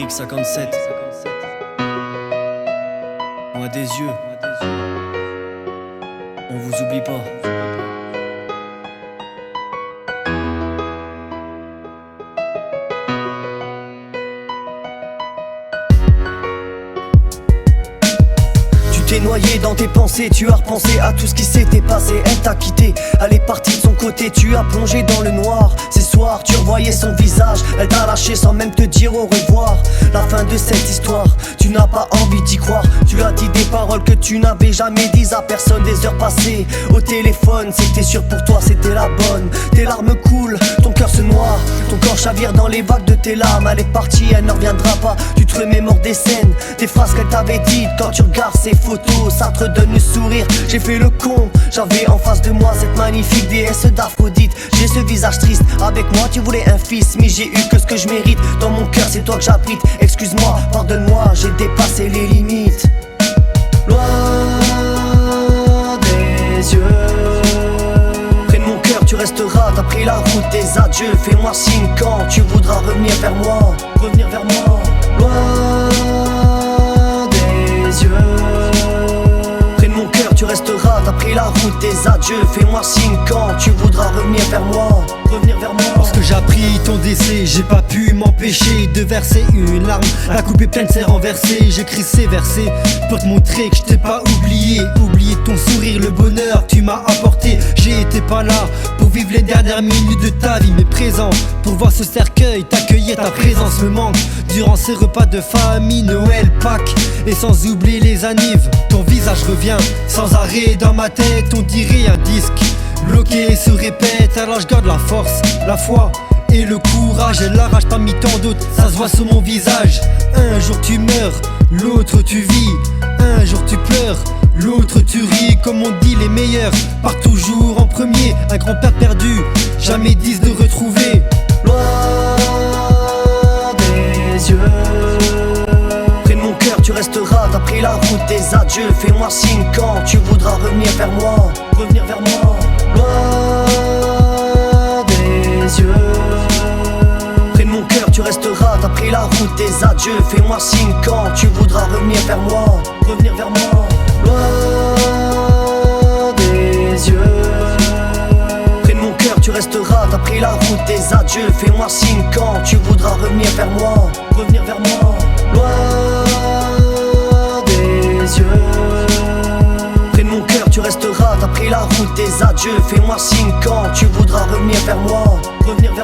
Eric 57. Loin des yeux, on vous oublie pas. T'es noyé dans tes pensées, tu as repensé à tout ce qui s'était passé. Elle t'a quitté, elle est partie de son côté, tu as plongé dans le noir. Ces soirs, tu revoyais son visage, elle t'a lâché sans même te dire au revoir. La fin de cette histoire, tu n'as pas envie d'y croire. Tu as dit des paroles que tu n'avais jamais dites à personne. Des heures passées au téléphone, c'était sûr pour toi, c'était la bonne. Tes larmes coulent, ton cœur se noie, ton corps chavire dans les vagues de tes larmes. Elle est partie, elle ne reviendra pas, tu te remémores des scènes, des phrases qu'elle t'avait dites. Quand tu regardes ses photos, ça te redonne le sourire. J'ai fait le con, j'avais en face de moi cette magnifique déesse d'Aphrodite. J'ai ce visage triste, avec moi tu voulais un fils, mais j'ai eu que ce que je mérite. Dans mon cœur c'est toi que j'abrite. Excuse-moi, pardonne-moi, j'ai dépassé les limites. Loin des yeux, près de mon cœur tu resteras. T'as pris la route des adieux. Fais-moi signe quand tu voudras revenir vers moi. Revenir vers moi. Loin des yeux, tu resteras, t'as pris la route des adieux. Fais-moi signe quand tu voudras revenir vers moi. Revenir vers moi. Lorsque j'ai appris ton décès, j'ai pas pu m'empêcher de verser une larme. La coupe est pleine, c'est renversé. J'écris ces versets pour te montrer que je t'ai pas oublié. Oublier ton sourire, le bonheur que tu m'as apporté. J'ai été pas là pour vivre les dernières minutes de ta vie, mais présent pour voir ce cercueil, t'accueillir. Ta présence me manque durant ces repas de famille, Noël, Pâques et sans oublier les annives. Ton visage revient sans arrêt dans ma tête, on dirait un disque bloqué se répète. Alors je garde la force, la foi et le courage. Et la rage parmi tant d'autres, ça se voit sur mon visage. Un jour tu meurs, l'autre tu vis. Un jour tu pleures, l'autre tu ris. Comme on dit, les meilleurs partent toujours en premier. Un grand-père perdu, jamais 10 de retrouver. Loin des yeux, près de mon cœur tu resteras. T'as pris la route des adieux. Fais-moi signe quand tu voudras revenir vers moi. Revenir vers moi. Loin des yeux, près de mon cœur tu resteras. T'as pris la route des adieux. Fais-moi signe quand tu voudras revenir vers moi. Revenir vers moi. Loin des yeux, près de mon cœur tu resteras. T'as pris la route des adieux. Fais-moi signe quand tu voudras revenir vers moi. Revenir vers moi. Loin des yeux, près de mon cœur tu resteras. T'as pris la route des adieux. Fais-moi signe quand tu voudras revenir vers moi. Revenir vers moi.